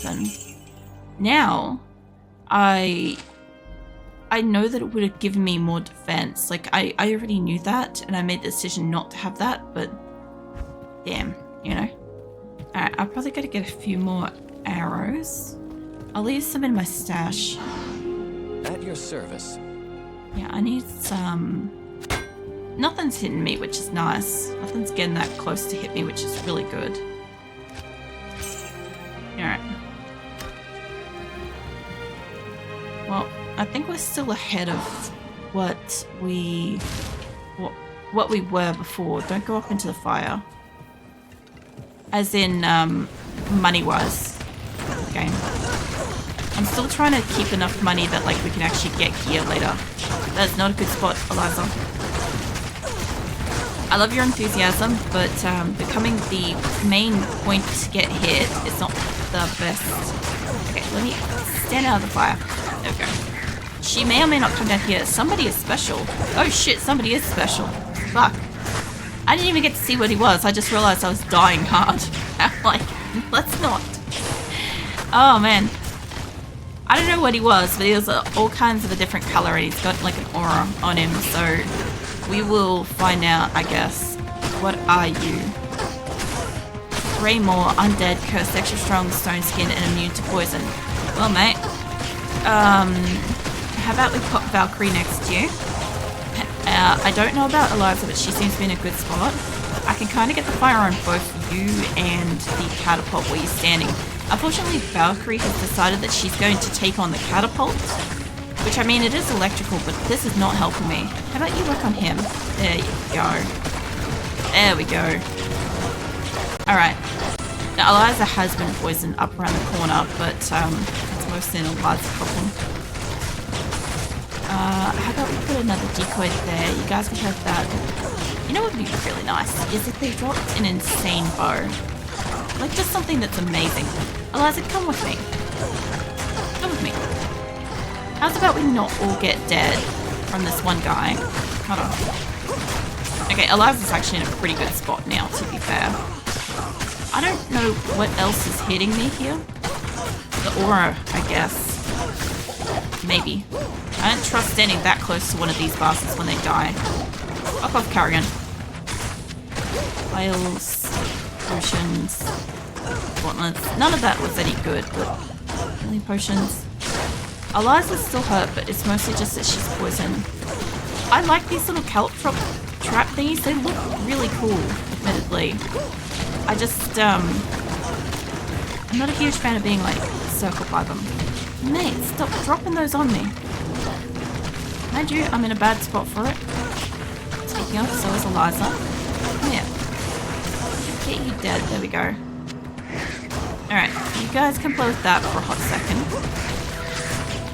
weapon. Now, I know that it would have given me more defense. Like, I already knew that, and I made the decision not to have that, but damn, you know. Alright, I'll probably gotta get a few more arrows. I'll leave some in my stash. At your service. Yeah, I need some... Nothing's hitting me, which is nice. Nothing's getting that close to hit me, which is really good. Alright. Well, I think we're still ahead of what we were before. Don't go up into the fire. As in, money-wise. Game. I'm still trying to keep enough money that, like, we can actually get gear later. That's not a good spot, Eliza. I love your enthusiasm, but becoming the main point to get hit is not the best. Okay, let me stand out of the fire. There we go. She may or may not come down here. Somebody is special. Oh shit, somebody is special. Fuck. I didn't even get to see what he was. I just realized I was dying hard. I'm like, let's not. Oh man. I don't know what he was, but he was all kinds of a different color and he's got like an aura on him, so we will find out, I guess. What are you? 3 more, undead, cursed, extra strong, stone skin, and immune to poison. Well, mate. How about we pop Valkyrie next to you? I don't know about Eliza, but she seems to be in a good spot. I can kind of get the fire on both you and the catapult where you're standing. Unfortunately, Valkyrie has decided that she's going to take on the catapult. Which, I mean, it is electrical, but this is not helping me. How about you work on him? There you go. There we go. Alright. Now, Eliza has been poisoned up around the corner, but it's mostly an Eliza problem. How about we put another decoy there? You guys can have that. You know what would be really nice? Is if they dropped an insane bow. Like, just something that's amazing. Eliza, come with me. Come with me. How's about we not all get dead from this one guy? Hold on. Okay, Eliza's actually in a pretty good spot now, to be fair. I don't know what else is hitting me here. The aura, I guess. Maybe. I don't trust standing that close to one of these bastards when they die. Fuck off, Carrigan. Vials, potions, gauntlets. None of that was any good, but healing potions. Eliza's still hurt, but it's mostly just that she's poisoned. I like these little kelp trap thingies. They look really cool, admittedly. I just, I'm not a huge fan of being, like, circled by them. Mate, stop dropping those on me. Mind you, I'm in a bad spot for it. Speaking of, so is Eliza. Come here. Get you dead. There we go. Alright, you guys can play with that for a hot second.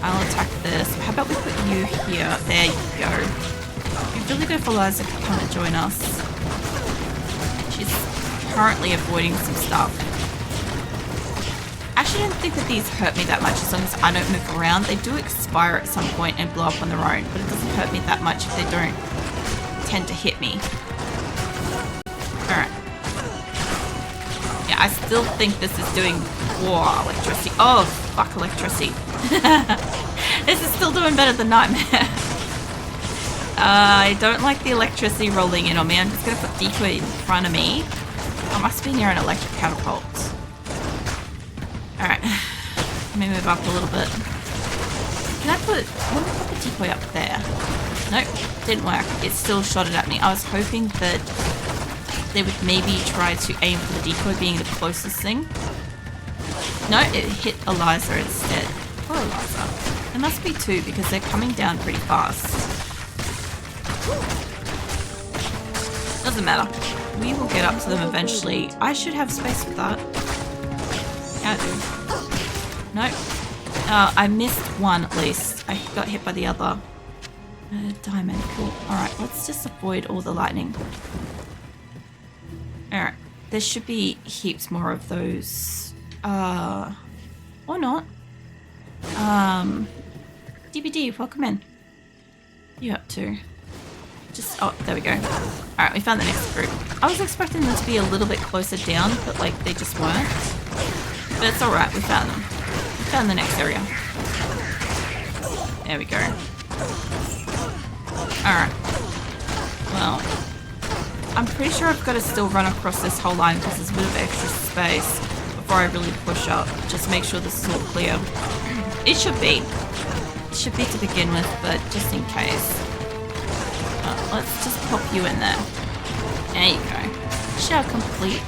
I'll attack this. How about we put you here? There you go. It'd be really good if Eliza could come and join us. She's currently avoiding some stuff. I actually don't think that these hurt me that much as long as I don't move around. They do expire at some point and blow up on their own, but it doesn't hurt me that much if they don't tend to hit me. Alright. Yeah, I still think this is doing... Whoa, electricity. Oh, fuck electricity. This is still doing better than Nightmare. I don't like the electricity rolling in on me. I'm just going to put decoy in front of me. I must be near an electric catapult. Alright. Let me move up a little bit. Can I put... Let me put the decoy up there. Nope, didn't work. It still shot it at me. I was hoping that they would maybe try to aim for the decoy being the closest thing. No, it hit Eliza instead. Poor Eliza. There must be 2 because they're coming down pretty fast. Doesn't matter. We will get up to them eventually. I should have space for that. Yeah, I do. Nope. I missed one at least. I got hit by the other. Diamond. Cool. Alright, let's just avoid all the lightning. Alright. There should be heaps more of those. Or not. DBD, welcome in. You up to? Just, oh, there we go. Alright, we found the next group. I was expecting them to be a little bit closer down, but like, they just weren't. But it's alright, we found them. We found the next area. There we go. Alright. Well, I'm pretty sure I've got to still run across this whole line because there's a bit of extra space before I really push up. Just make sure this is all clear. It should be. It should be to begin with, but just in case. Let's just pop you in there. There you go. Shall complete.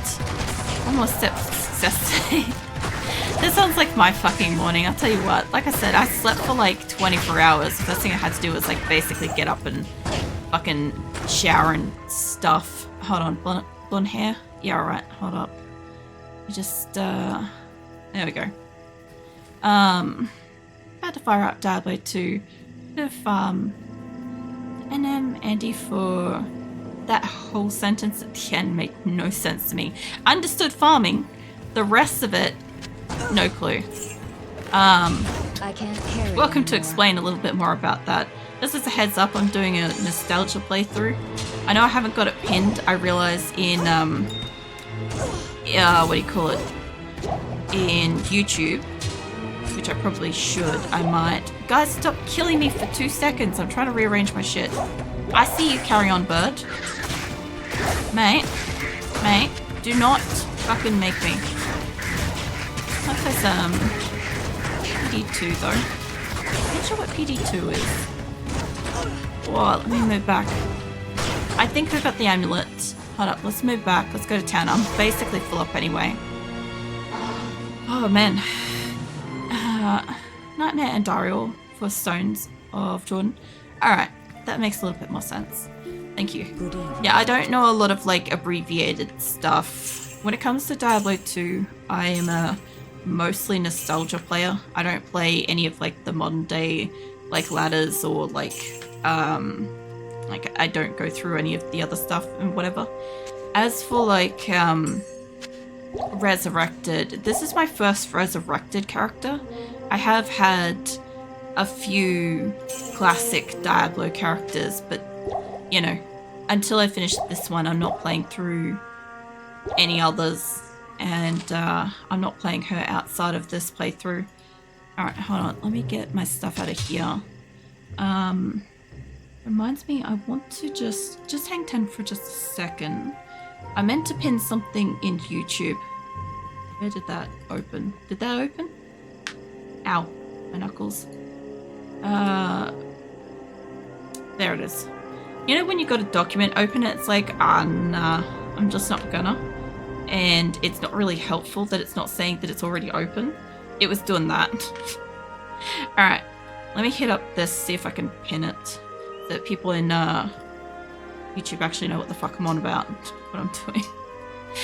One more step to success today. This sounds like my fucking morning. I'll tell you what. Like I said, I slept for like 24 hours. The first thing I had to do was like basically get up and fucking shower and stuff. Hold on. Blonde hair? Yeah, alright. Hold up. Just, there we go. Had to fire up Diablo 2. Bit of, NM Andy for that whole sentence at the end made no sense to me. Understood farming. The rest of it, no clue. I can't carry Welcome to anymore. explain a little bit more about that. This is a heads up, I'm doing a nostalgia playthrough. I know I haven't got it pinned, I realize in, what do you call it? In YouTube, which I probably should, I might. Guys, stop killing me for 2 seconds, I'm trying to rearrange my shit. I see you, carry on, bird. Mate, do not fucking make me. That says, PD2 though. I'm not sure what PD2 is. Whoa, let me move back. I think I got the amulet. Hold up, let's move back. Let's go to town. I'm basically full up anyway. Oh man. Nightmare and Dariel for Stones of Jordan. Alright, that makes a little bit more sense. Thank you. Good evening. Yeah, I don't know a lot of like abbreviated stuff. When it comes to Diablo 2, I am a mostly nostalgia player. I don't play any of like the modern day like ladders or like I don't go through any of the other stuff and whatever. As for like Resurrected, this is my first Resurrected character. I have had a few classic Diablo characters, but you know, until I finish this one, I'm not playing through any others, and I'm not playing her outside of this playthrough. Alright, hold on, let me get my stuff out of here. Reminds me, I want to just hang 10 for just a second. I meant to pin something in YouTube. Where did that open? Did that open? Ow, my knuckles. There it is. You know when you got a document open, it's like, nah, I'm just not gonna. And it's not really helpful that it's not saying that it's already open. It was doing that. Alright, let me hit up this, see if I can pin it. So that people in YouTube actually know what the fuck I'm on about, what I'm doing.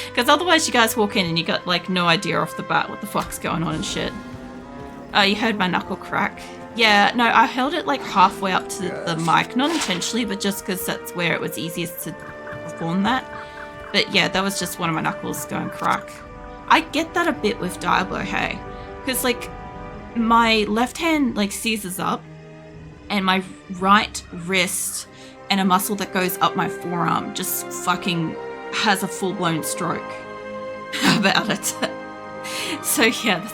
Because otherwise you guys walk in and you got like no idea off the bat what the fuck's going on and shit. You heard my knuckle crack. Yeah, no, I held it like halfway up to the mic, not intentionally, but just because that's where it was easiest to perform that. But yeah, that was just one of my knuckles going crack. I get that a bit with Diablo, hey? Because like, my left hand like seizes up, and my right wrist and a muscle that goes up my forearm just fucking has a full-blown stroke about it. So yeah,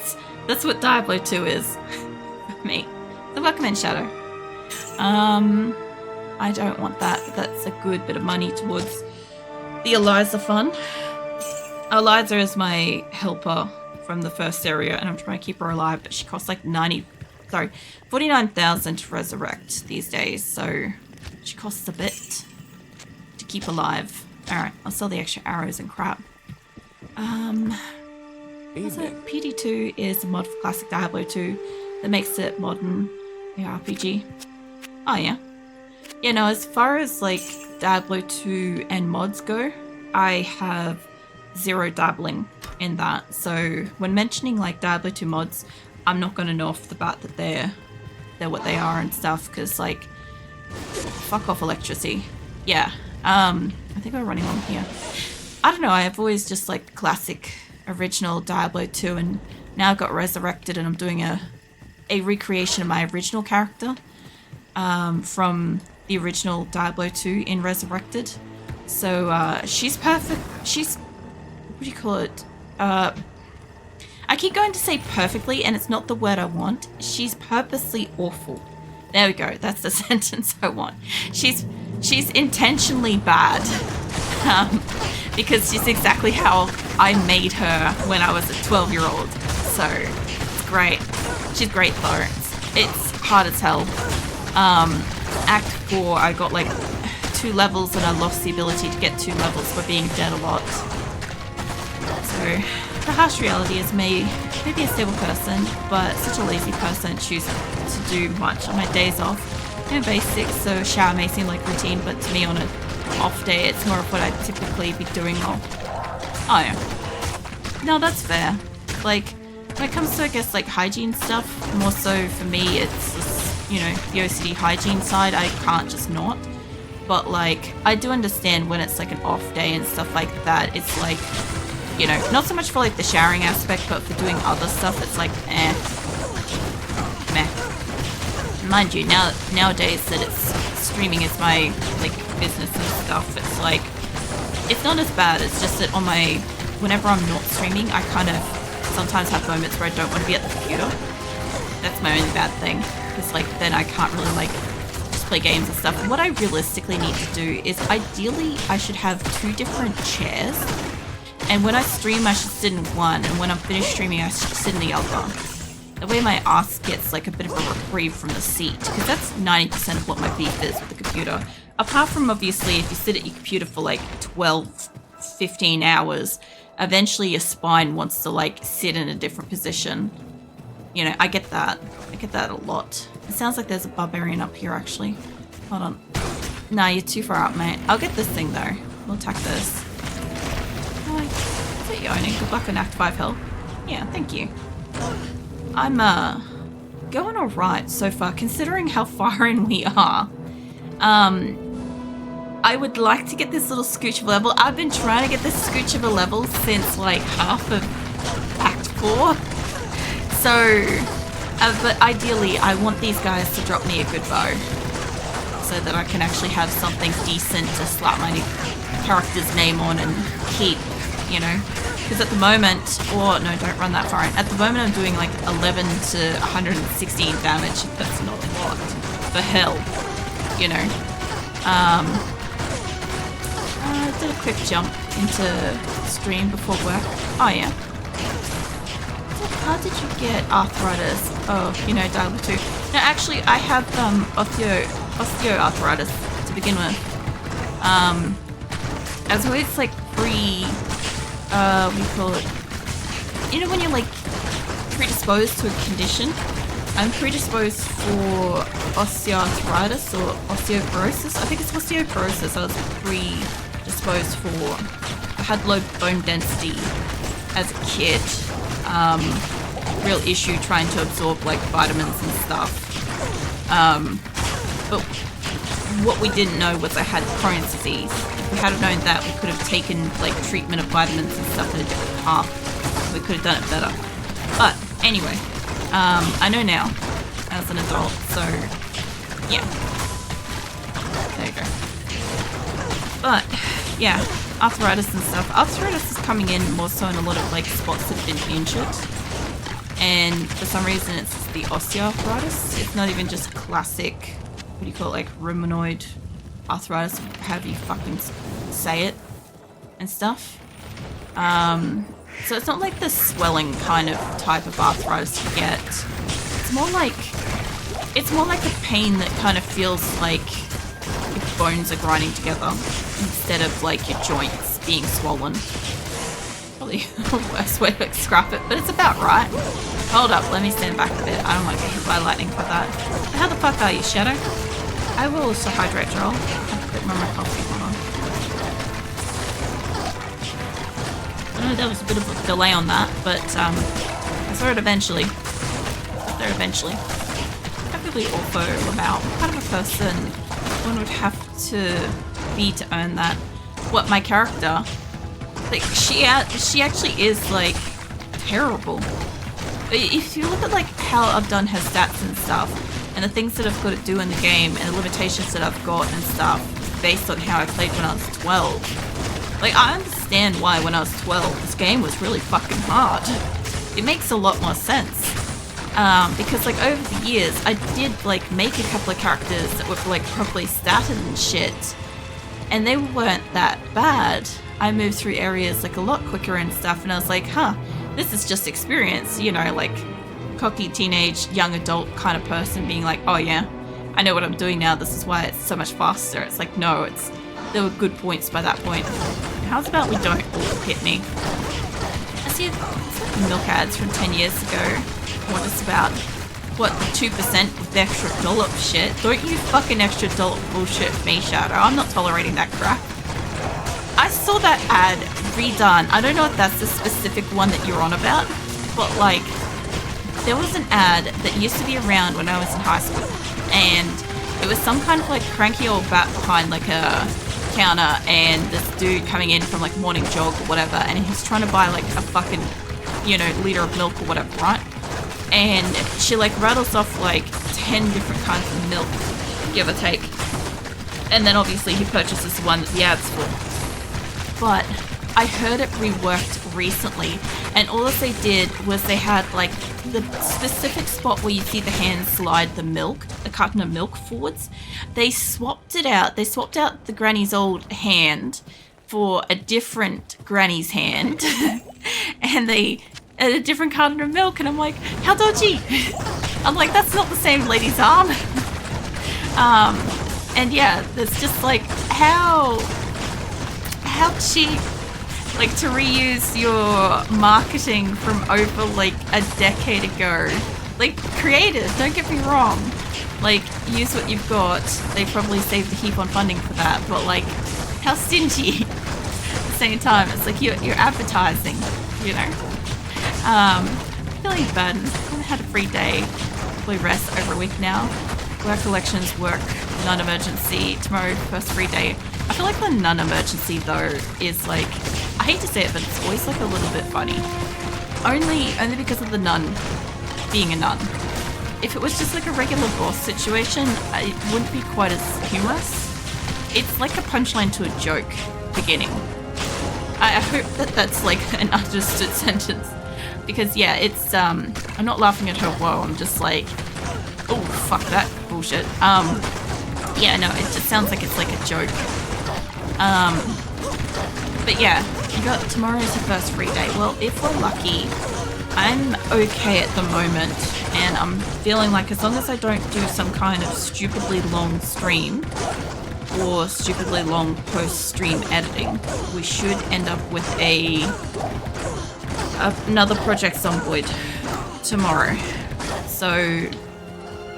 that's what Diablo 2 is for me. So welcome in, Shadow. I don't want that, but that's a good bit of money towards the Eliza fund. Eliza is my helper from the first area, and I'm trying to keep her alive, but she costs like 49,000 to resurrect these days, so she costs a bit to keep alive. Alright, I'll sell the extra arrows and crap. Evening. PD2 is a mod for classic Diablo 2 that makes it modern RPG. Oh yeah. Yeah, no, as far as like Diablo 2 and mods go, I have zero dabbling in that. So when mentioning like Diablo 2 mods, I'm not going to know off the bat that they're what they are and stuff, because like, fuck off electricity. Yeah. I think we're running on here. I don't know, I've always just like classic original Diablo 2, and now I've got Resurrected and I'm doing a recreation of my original character from the original Diablo 2 in Resurrected. So she's perfect. She's, what do you call it? I keep going to say perfectly, and it's not the word I want. She's purposely awful. There we go. That's the sentence I want. She's intentionally bad. Because she's exactly how I made her when I was a 12-year-old. So, it's great. She's great though. It's hard as hell. Act 4, I got like 2 levels and I lost the ability to get 2 levels for being dead a lot. So, the harsh reality is maybe a stable person, but such a lazy person, choose to do much on my days off. Basics, so shower may seem like routine, but to me on an off day, it's more of what I'd typically be doing. Oh yeah. No, that's fair. Like, when it comes to, I guess, like hygiene stuff, more so for me, it's just, you know, the OCD hygiene side, I can't just not. But like, I do understand when it's like an off day and stuff like that, it's like, you know, not so much for like the showering aspect, but for doing other stuff, it's like, meh. Mind you, nowadays that it's streaming is my like business and stuff, it's like, it's not as bad. It's just that whenever I'm not streaming, I kind of sometimes have moments where I don't want to be at the computer. That's my only bad thing, because like then I can't really like just play games and stuff. And what I realistically need to do is, ideally I should have 2 different chairs, and when I stream I should sit in one, and when I'm finished streaming I should sit in the other. That way my ass gets like a bit of a reprieve from the seat, because that's 90% of what my beef is with the computer. Apart from, obviously, if you sit at your computer for like 12, 15 hours, eventually your spine wants to like sit in a different position. You know, I get that. I get that a lot. It sounds like there's a barbarian up here, actually. Hold on. Nah, you're too far up, mate. I'll get this thing, though. We'll attack this. Hi. Is that you owning? Good luck on Act 5 health. Yeah, thank you. I'm, going alright so far, considering how far in we are. I would like to get this little scooch of a level. I've been trying to get this scooch of a level since, like, half of Act 4. So, but ideally, I want these guys to drop me a good bow, so that I can actually have something decent to slap my character's name on and keep, you know? Because at the moment, or no, don't run that far in. At the moment, I'm doing like 11 to 116 damage. That's not a lot. For hell, you know. I did a quick jump into stream before work. Oh yeah. So how did you get arthritis? Oh, you know, Diablo 2. No, actually, I have osteoarthritis to begin with. As always, like what do you call it? You know when you're like predisposed to a condition? I'm predisposed for osteoarthritis or osteoporosis. I think it's osteoporosis I was predisposed for. I had low bone density as a kid. Real issue trying to absorb like vitamins and stuff. But what we didn't know was I had Crohn's disease. If we had known that, we could have taken like treatment of vitamins and stuff in a different path. We could have done it better. But anyway, I know now as an adult, so yeah. There you go. But yeah, arthritis and stuff. Arthritis is coming in more so in a lot of like spots that have been injured. And for some reason it's the osteoarthritis. It's not even just classic, what do you call it, like rheumatoid arthritis, however you fucking say it, and stuff. So it's not like the swelling kind of type of arthritis you get. It's more like the pain that kind of feels like your bones are grinding together instead of like your joints being swollen. Probably the worst way to describe it, but it's about right. Hold up, let me stand back a bit. I don't want to get hit by lightning for that. How the fuck are you, Shadow? I will also hydrate, Joel. I have to put more of my coffee on. I know there was a bit of a delay on that, but I saw it eventually. Got there eventually. I really also about what kind of a person one would have to be to earn that. What, my character? Like, she actually is, like, terrible. If you look at, like, how I've done her stats and stuff, and the things that I've got to do in the game, and the limitations that I've got and stuff, based on how I played when I was 12. Like, I understand why when I was 12, this game was really fucking hard. it makes a lot more sense. Because like over the years, I did like make a couple of characters that were like properly statted and shit, and they weren't that bad. I moved through areas like a lot quicker and stuff, and I was like, huh, this is just experience, you know, like cocky teenage young adult kind of person being like, oh yeah, I know what I'm doing now, this is why it's so much faster. It's like, no, there were good points by that point. How's about we don't all hit me? I see milk ads from 10 years ago. What is about, what, the 2% with the extra dollop shit? Don't you fucking extra dollop bullshit me, Shadow. I'm not tolerating that crap. I saw that ad redone. I don't know if that's the specific one that you're on about, but like, there was an ad that used to be around when I was in high school, and it was some kind of like cranky old bat behind like a counter, and this dude coming in from like morning jog or whatever, and he's trying to buy like a fucking, you know, liter of milk or whatever, right? And she like rattles off like 10 different kinds of milk, give or take. And then obviously he purchases the one that the ad's for. But I heard it reworked recently, and all that they did was they had like the specific spot where you see the hand slide the milk, the carton of milk forwards. They swapped it out. They swapped out the granny's old hand for a different granny's hand. And they added a different carton of milk, and I'm like, how dodgy? I'm like, that's not the same lady's arm. And yeah, it's just like, how cheap, like, to reuse your marketing from over like a decade ago. Like, creative, don't get me wrong, like, use what you've got. They probably saved a heap on funding for that, but like, how stingy. At the same time, it's like you're advertising, you know. Feeling bad. I've had a free day, probably rest over a week now. Work elections, work, non-emergency, tomorrow first free day. I feel like the non-emergency though is like, I hate to say it, but it's always like a little bit funny. Only because of the nun being a nun. If it was just like a regular boss situation, it wouldn't be quite as humorous. It's like a punchline to a joke beginning. I hope that that's like an understood sentence. Because yeah, it's, I'm not laughing at her woe, I'm just like, oh, fuck that bullshit. Yeah, no, it just sounds like it's like a joke. But yeah, you got, tomorrow's your first free day. Well, if we're lucky, I'm okay at the moment, and I'm feeling like as long as I don't do some kind of stupidly long stream, or stupidly long post-stream editing, we should end up with another Project Zomboid tomorrow. So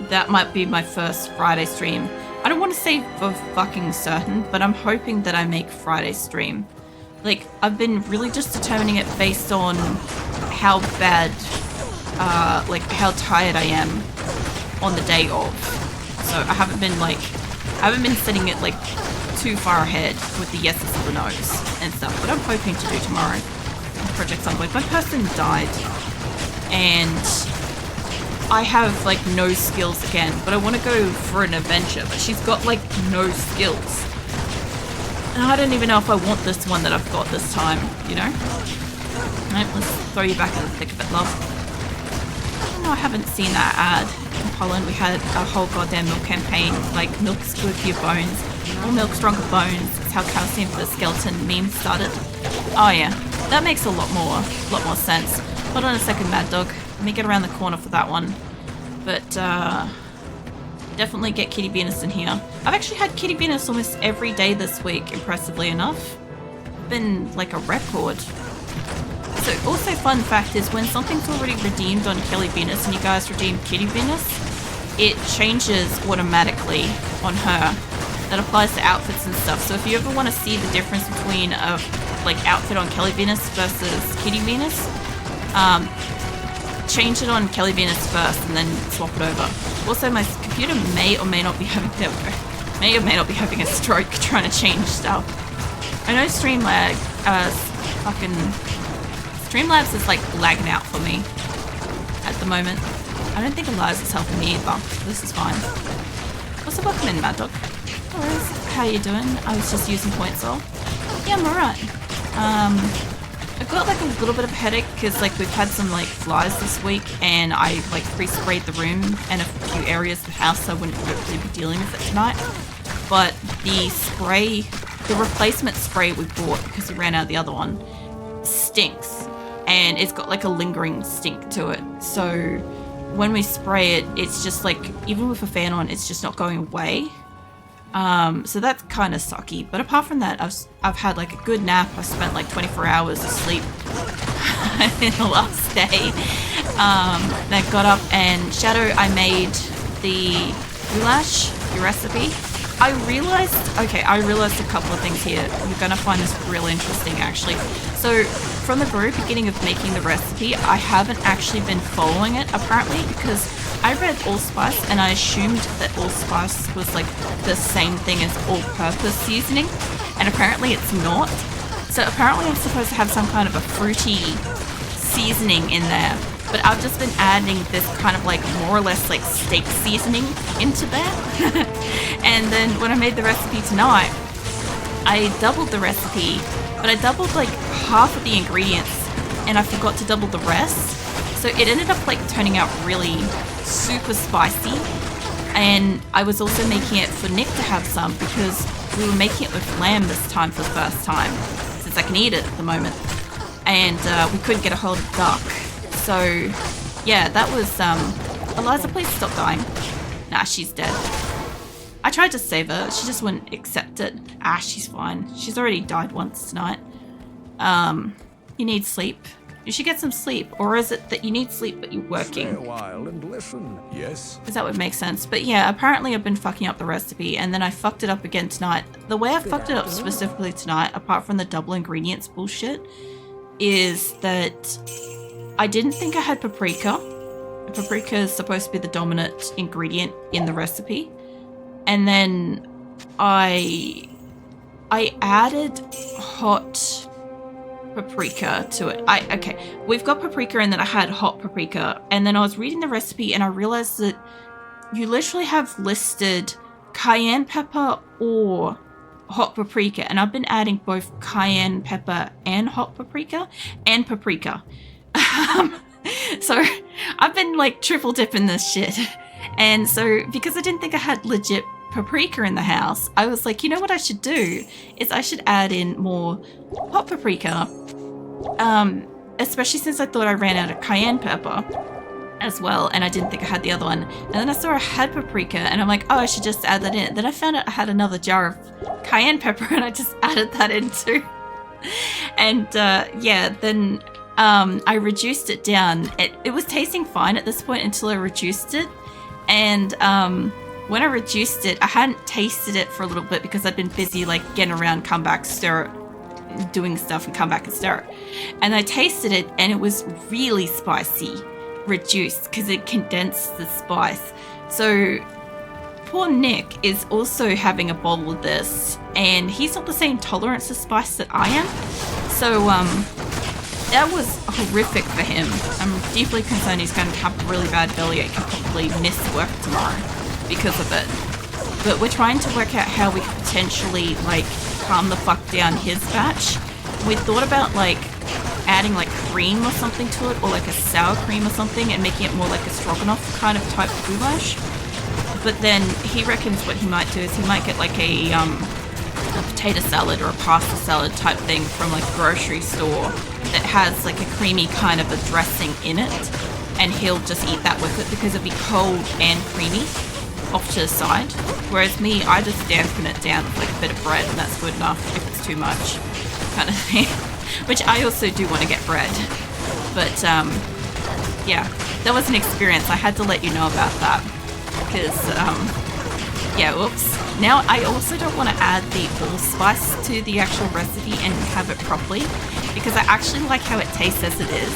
that might be my first Friday stream. I don't want to say for fucking certain, but I'm hoping that I make Friday stream. Like, I've been really just determining it based on how bad, like how tired I am on the day of. So I haven't been setting it like too far ahead with the yeses or the nos and stuff, but I'm hoping to do tomorrow. Project Zomboid. My person died, and I have like no skills again, but I want to go for an adventure, but she's got like no skills, and I don't even know if I want this one that I've got this time, you know. Right, let's throw you back in the thick of it, love. No, I haven't seen that ad. In Poland we had a whole goddamn milk campaign, like milk's good for your bones, more milk stronger bones. It's how calcium for the skeleton meme started. Oh yeah, that makes a lot more sense. Hold on a second, Mad Dog. Let me get around the corner for that one. But definitely get Kitty Venus in here. I've actually had Kitty Venus almost every day this week, impressively enough. Been like a record. So also fun fact is when something's already redeemed on Kelly Venus and you guys redeem Kitty Venus, it changes automatically on her. That applies to outfits and stuff. So if you ever want to see the difference between a like outfit on Kelly Venus versus Kitty Venus, change it on Kelly Venus first and then swap it over. Also, my computer may or may not be having a stroke trying to change stuff. I know Streamlabs is like lagging out for me at the moment. I don't think Eliza is helping me either. This is fine. Also, welcome in, Mad Dog. No worries. How you doing? I was just using point soul. Yeah, I'm alright. I've got like a little bit of a headache because like we've had some like flies this week, and I like pre-sprayed the room and a few areas of the house, so I wouldn't hopefully be dealing with it tonight. But the spray, the replacement spray we bought because we ran out of the other one, stinks, and it's got like a lingering stink to it. So when we spray it, it's just like, even with a fan on, it's just not going away. So that's kind of sucky. But apart from that, I've had like a good nap. I spent like 24 hours asleep in the last day. I got up, and Shadow, I made the goulash, your recipe. I realized a couple of things here. You're gonna find this really interesting, actually. So from the very beginning of making the recipe, I haven't actually been following it, apparently, because I read allspice and I assumed that allspice was like the same thing as all-purpose seasoning, and apparently it's not. So apparently I'm supposed to have some kind of a fruity seasoning in there, but I've just been adding this kind of like more or less like steak seasoning into there. And then when I made the recipe tonight, I doubled the recipe, but I doubled like half of the ingredients and I forgot to double the rest. So it ended up like turning out really super spicy. And I was also making it for Nick to have some because we were making it with lamb this time for the first time, since I can eat it at the moment. And we couldn't get a hold of duck. So yeah, that was, Eliza, please stop dying. Nah, she's dead. I tried to save her, she just wouldn't accept it. She's fine. She's already died once tonight. You need sleep. You should get some sleep. Or is it that you need sleep but you're working? Stay a while and listen. Yes. Because that would make sense. But yeah, apparently I've been fucking up the recipe, and then I fucked it up again tonight. The way I fucked it up specifically tonight, apart from the double ingredients bullshit, is that I didn't think I had paprika. Paprika is supposed to be the dominant ingredient in the recipe. And then I added hot paprika to it. Okay, we've got paprika, and then I had hot paprika, and then I was reading the recipe and I realized that you literally have listed cayenne pepper or hot paprika, and I've been adding both cayenne pepper and hot paprika and paprika. So I've been like triple dipping this shit. And so because I didn't think I had legit paprika in the house, I was like, you know what I should do is I should add in more hot paprika, especially since I thought I ran out of cayenne pepper as well, and I didn't think I had the other one. And then I saw I had paprika, and I'm like, oh, I should just add that in. Then I found out I had another jar of cayenne pepper, and I just added that in too. And yeah, then I reduced it down. It was tasting fine at this point until I reduced it. And when I reduced it, I hadn't tasted it for a little bit because I'd been busy like getting around, come back, stir it, doing stuff, and come back and stir it. And I tasted it, and it was really spicy, reduced, because it condensed the spice. So poor Nick is also having a bottle of this, and he's not the same tolerance to spice that I am. So that was horrific for him. I'm deeply concerned he's going to have a really bad bellyache and probably miss work tomorrow because of it. But we're trying to work out how we could potentially like calm the fuck down his batch. We thought about like adding like cream or something to it, or like a sour cream or something, and making it more like a stroganoff kind of type goulash. But then he reckons what he might do is he might get like a potato salad or a pasta salad type thing from like a grocery store that has like a creamy kind of a dressing in it, and he'll just eat that with it because it'll be cold and creamy off to the side. Whereas me, I just dampen it down with like a bit of bread, and that's good enough if it's too much kind of thing. Which I also do want to get bread. But yeah, that was an experience. I had to let you know about that because yeah, whoops. Now I also don't want to add the allspice to the actual recipe and have it properly, because I actually like how it tastes as it is,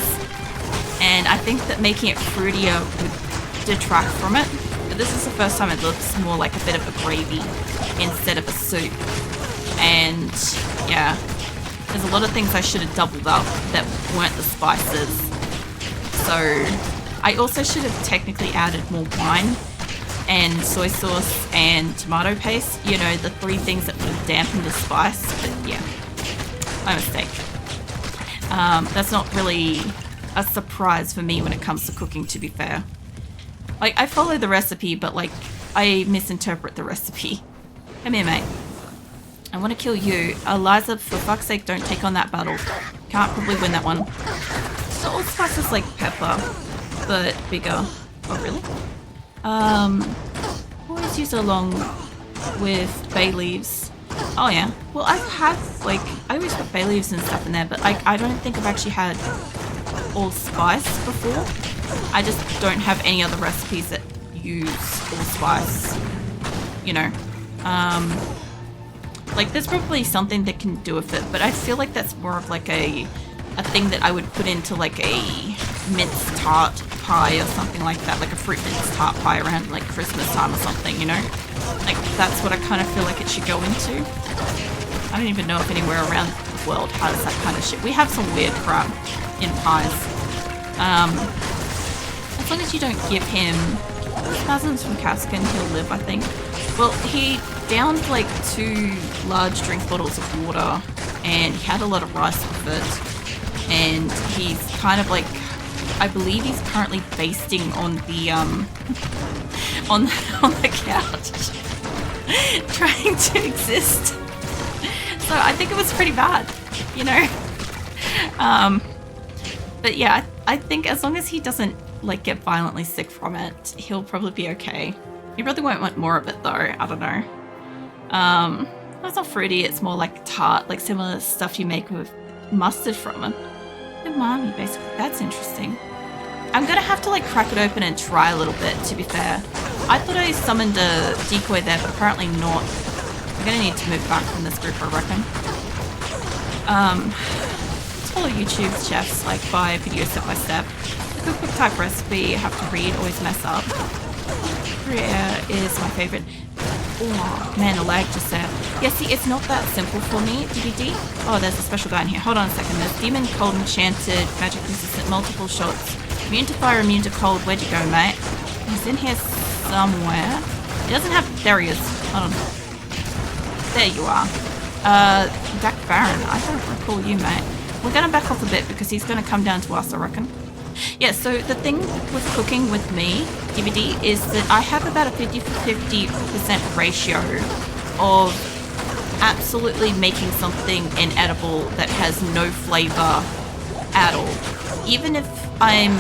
and I think that making it fruitier would detract from it. But this is the first time it looks more like a bit of a gravy instead of a soup. And yeah, there's a lot of things I should have doubled up that weren't the spices. So I also should have technically added more wine and soy sauce and tomato paste, you know, the three things that would have dampened the spice. But yeah, my mistake. That's not really a surprise for me when it comes to cooking, to be fair. Like, I follow the recipe, but like, I misinterpret the recipe. Come here, mate. I want to kill you. Eliza, for fuck's sake, don't take on that battle. Can't probably win that one. So allspice is like pepper, but bigger. Oh, really? Always use it along with bay leaves. Oh yeah. Well, I've had like, I always put bay leaves and stuff in there, but I don't think I've actually had allspice before. I just don't have any other recipes that use allspice, you know. Like there's probably something that can do with it, but I feel like that's more of like a thing that I would put into like a minced tart pie or something like that, like a fruit minced tart pie around like Christmas time or something, you know? Like that's what I kind of feel like it should go into. I don't even know if anywhere around the world has that kind of shit. We have some weird crap in pies. As long as you don't give him spasms from Caskin, he'll live, I think. Well, he downed like 2 large drink bottles of water and he had a lot of rice with it. And he's kind of like, I believe he's currently basting on the on the couch trying to exist. So I think it was pretty bad, you know. But yeah, I think as long as he doesn't like get violently sick from it, he'll probably be okay. You probably won't want more of it though, I don't know. It's not fruity, it's more like tart, like similar stuff you make with mustard from it. Umami, basically. That's interesting. I'm gonna have to like crack it open and try a little bit, to be fair. I thought I summoned a decoy there, but apparently not. I'm gonna need to move back from this group, I reckon. Let's follow YouTube's chefs, like by video step by step. The cookbook type recipe, have to read, always mess up. Korea is my favorite. Oh man, a lag just there. Yeah, see, it's not that simple for me, DBD. Oh, there's a special guy in here. Hold on a second. There's Demon, Cold, Enchanted, Magic Resistant, multiple shots. Immune to fire, immune to cold. Where'd you go, mate? He's in here somewhere. He doesn't have... There he is. Hold on. There you are. Dak Baron. I don't recall you, mate. We're going to back off a bit because he's going to come down to us, I reckon. Yeah, so the thing with cooking with me, DVD, is that I have about a 50% ratio of absolutely making something inedible that has no flavor at all. Even if I'm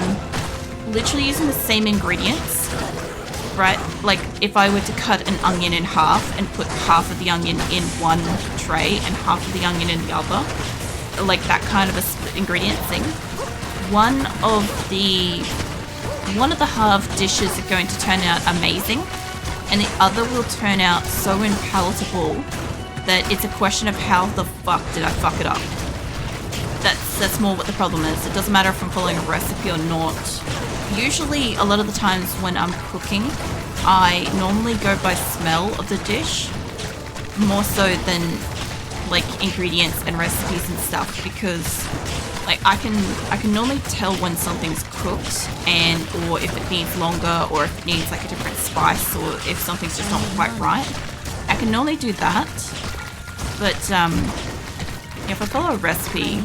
literally using the same ingredients, right? Like if I were to cut an onion in half and put half of the onion in one tray and half of the onion in the other, like that kind of a split ingredient thing. One of the half dishes are going to turn out amazing, and the other will turn out so unpalatable that it's a question of how the fuck did I fuck it up. That's more what the problem is. It doesn't matter if I'm following a recipe or not. Usually, a lot of the times when I'm cooking, I normally go by smell of the dish more so than like ingredients and recipes and stuff, because like I can normally tell when something's cooked and or if it needs longer or if it needs like a different spice or if something's just not quite right. I can normally do that, but if I follow a recipe,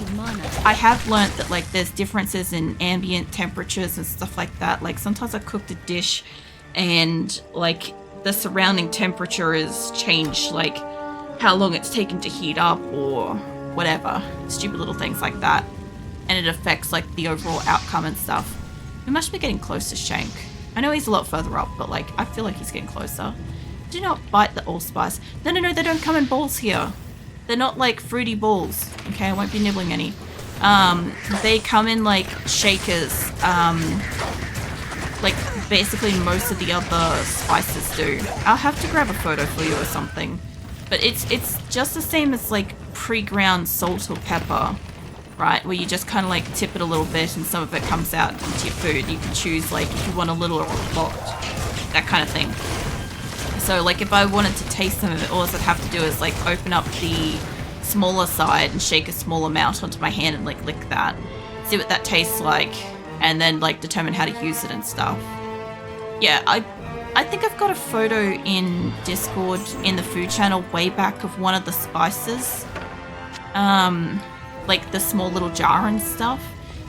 I have learnt that like there's differences in ambient temperatures and stuff like that. Like sometimes I cooked a dish and like the surrounding temperature is changed, like how long it's taken to heat up or whatever. Stupid little things like that. And it affects like the overall outcome and stuff. We must be getting close to Shank. I know he's a lot further up, but like I feel like he's getting closer. Do not bite the allspice. No, they don't come in balls here. They're not like fruity balls. Okay, I won't be nibbling any. They come in like shakers. Like basically most of the other spices do. I'll have to grab a photo for you or something. But it's just the same as like pre-ground salt or pepper, right? Where you just kind of like tip it a little bit and some of it comes out into your food. You can choose like if you want a little or a lot, that kind of thing. So like if I wanted to taste some of it, all I'd have to do is like open up the smaller side and shake a small amount onto my hand and like lick that, see what that tastes like, and then like determine how to use it and stuff. Yeah, I think I've got a photo in Discord in the food channel way back of one of the spices. like the small little jar and stuff.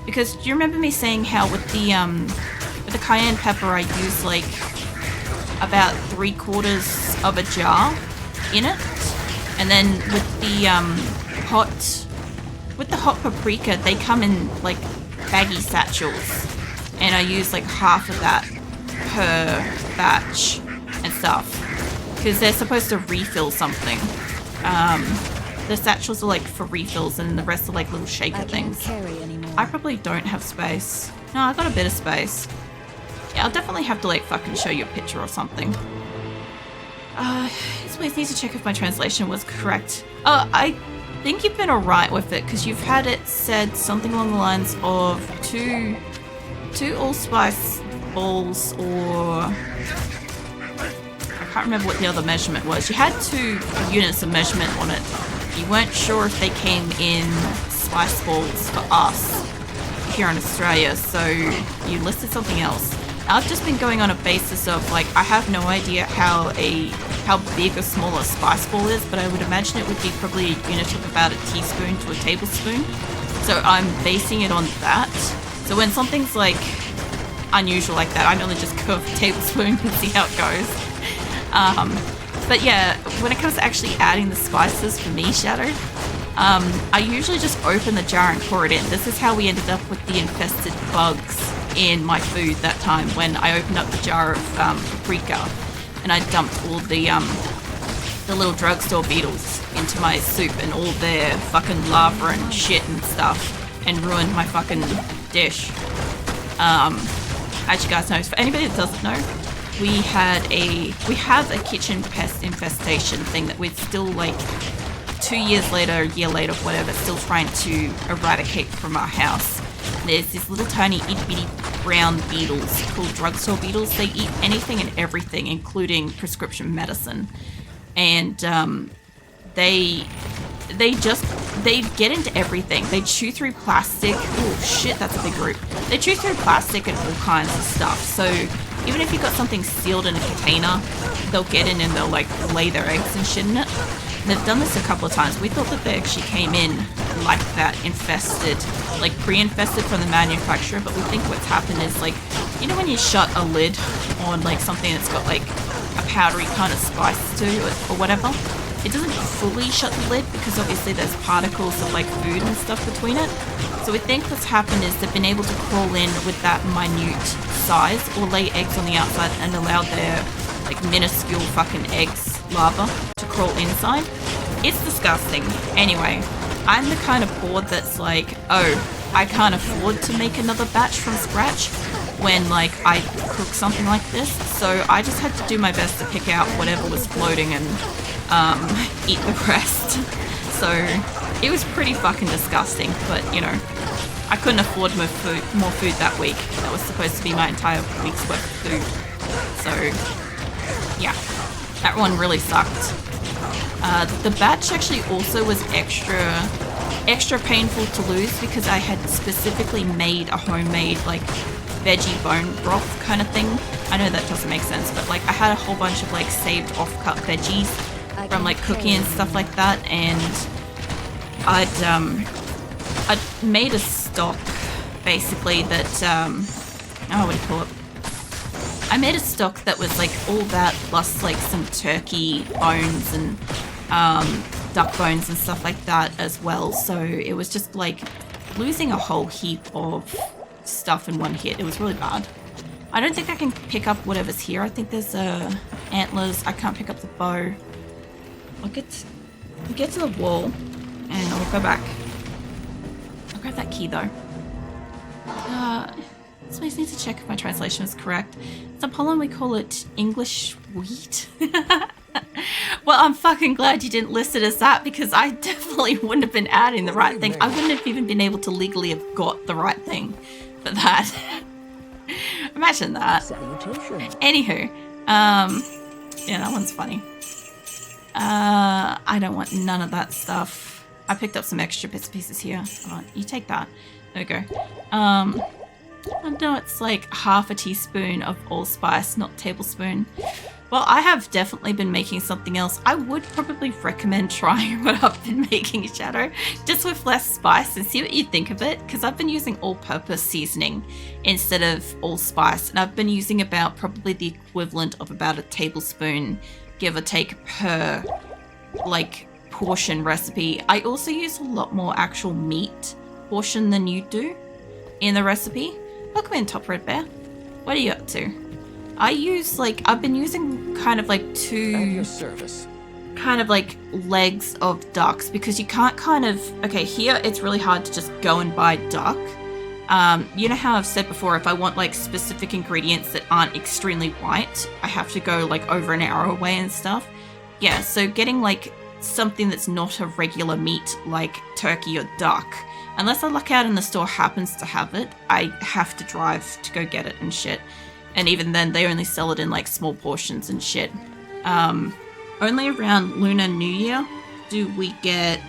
Because do you remember me saying how with the cayenne pepper I use like about 3/4 of a jar in it, and then with the hot paprika they come in like baggy satchels, and I use like half of that per batch and stuff because they're supposed to refill something. The satchels are like for refills, and the rest are like little shaker things. I probably don't have space. No, I got a bit of space. Yeah, I'll definitely have to like fucking show you a picture or something. This way I need to check if my translation was correct. Oh, I think you've been alright with it because you've had it said something along the lines of two allspice balls, or I can't remember what the other measurement was. You had 2 units of measurement on it. You weren't sure if they came in spice balls for us here in Australia, so you listed something else. I've just been going on a basis of like, I have no idea how big or small a spice ball is, but I would imagine it would be probably a unit of about a teaspoon to a tablespoon. So I'm basing it on that. So when something's like unusual like that, I normally just go with a tablespoon and see how it goes. But yeah, when it comes to actually adding the spices for me, Shadow, I usually just open the jar and pour it in. This is how we ended up with the infested bugs in my food that time when I opened up the jar of paprika and I dumped all the little drugstore beetles into my soup and all their fucking lava and shit and stuff, and ruined my fucking dish. As you guys know, for anybody that doesn't know, we have a kitchen pest infestation thing that we're still like 2 years later, a year later, whatever, still trying to eradicate from our house. There's this little tiny itty bitty brown beetles called drugstore beetles. They eat anything and everything, including prescription medicine. And they get into everything. They chew through plastic. Oh shit, that's a big group. They chew through plastic and all kinds of stuff. So even if you've got something sealed in a container, they'll get in and they'll like lay their eggs and shit in it. And they've done this a couple of times. We thought that they actually came in like that, infested, like pre-infested from the manufacturer, but we think what's happened is like, you know when you shut a lid on like something that's got like a powdery kind of spice to it or whatever, it doesn't fully shut the lid because obviously there's particles of like food and stuff between it. So we think what's happened is they've been able to crawl in with that minute size or lay eggs on the outside and allow their like minuscule fucking eggs, larva, to crawl inside. It's disgusting. Anyway, I'm the kind of board that's like, oh, I can't afford to make another batch from scratch when like I cook something like this. So I just had to do my best to pick out whatever was floating and eat the rest. So it was pretty fucking disgusting, but you know, I couldn't afford more food that week. That was supposed to be my entire week's worth of food. So yeah, that one really sucked. The batch actually also was extra painful to lose because I had specifically made a homemade like veggie bone broth kind of thing. I know that doesn't make sense, but like I had a whole bunch of like saved off-cut veggies from like cooking and stuff like that, and I'd made a stock basically that oh, what do you call it? I made a stock that was like all that plus like some turkey bones and duck bones and stuff like that as well. So it was just like losing a whole heap of stuff in one hit. It was really bad. I don't think I can pick up whatever's here. I think there's antlers. I can't pick up the bow. I'll get to the wall and I'll go back. I'll grab that key though. So I just need to check if my translation is correct. In Poland we call it English wheat. Well, I'm fucking glad you didn't list it as that because I definitely wouldn't have been adding the right thing. I wouldn't have even been able to legally have got the right thing for that. Imagine that. Anywho, yeah, that one's funny. I don't want none of that stuff. I picked up some extra bits and pieces here. You take that. There we go. I know it's like half a teaspoon of allspice, not tablespoon. Well, I have definitely been making something else. I would probably recommend trying what I've been making, Shadow, just with less spice and see what you think of it, because I've been using all-purpose seasoning instead of allspice, and I've been using about probably the equivalent of about a tablespoon, give or take, per like portion recipe. I also use a lot more actual meat portion than you do in the recipe. Welcome in, Top Red Bear. What are you up to? I use like, I've been using kind of like At two your service. kind of like legs of ducks, because you can't kind of, okay, here it's really hard to just go and buy duck. You know how I've said before, if I want like specific ingredients that aren't extremely white, I have to go like over an hour away and stuff. Yeah, so getting like something that's not a regular meat like turkey or duck, unless a luck out in the store happens to have it, I have to drive to go get it and shit. And even then, they only sell it in like small portions and shit. Only around Lunar New Year do we get,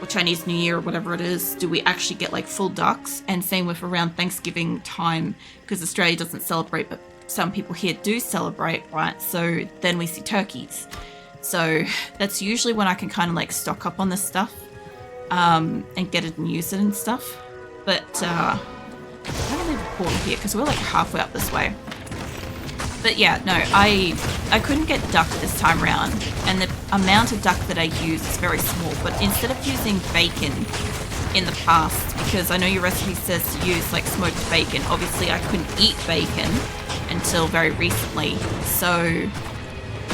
or Chinese New Year or whatever it is, do we actually get like full ducks. And same with around Thanksgiving time, because Australia doesn't celebrate, but some people here do celebrate, right? So then we see turkeys. So that's usually when I can kind of like stock up on this stuff and get it and use it and stuff. But I don't leave a portal here because we're like halfway up this way. But yeah, no, I couldn't get duck this time around, and the amount of duck that I use is very small. But instead of using bacon in the past, because I know your recipe says to use like smoked bacon, obviously I couldn't eat bacon until very recently, so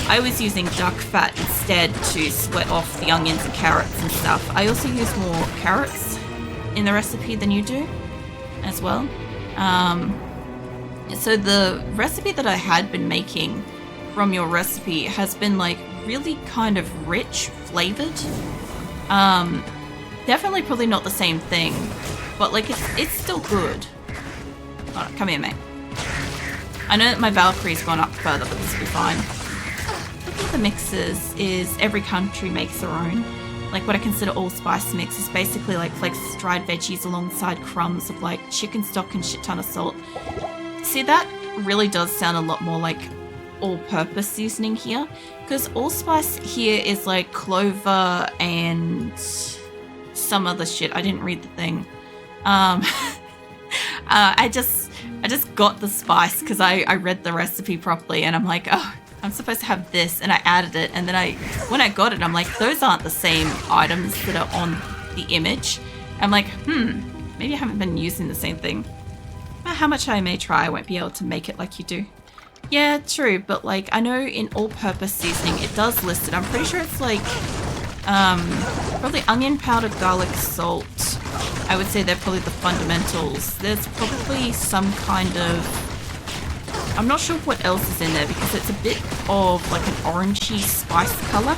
I was using duck fat instead to sweat off the onions and carrots and stuff. I also use more carrots in the recipe than you do as well. So the recipe that I had been making from your recipe has been like really kind of rich flavored. Definitely probably not the same thing, but like it's still good. Oh, come here, mate. I know that my Valkyrie's gone up further, but this will be fine. Looking at the mixes is every country makes their own. Like what I consider all spice mix is basically like flakes of dried veggies alongside crumbs of like chicken stock and shit ton of salt. See, that really does sound a lot more like all-purpose seasoning here, because allspice here is like clover and some other shit. I didn't read the thing. I just got the spice because I read the recipe properly, and I'm like, oh, I'm supposed to have this, and I added it, and then when I got it, I'm like, those aren't the same items that are on the image. I'm like, maybe I haven't been using the same thing. How much I may try, I won't be able to make it like you do. Yeah, true, but like, I know in all-purpose seasoning, it does list it. I'm pretty sure it's like, probably onion powder, garlic, salt. I would say they're probably the fundamentals. There's probably some kind of, I'm not sure what else is in there because it's a bit of like an orangey spice color.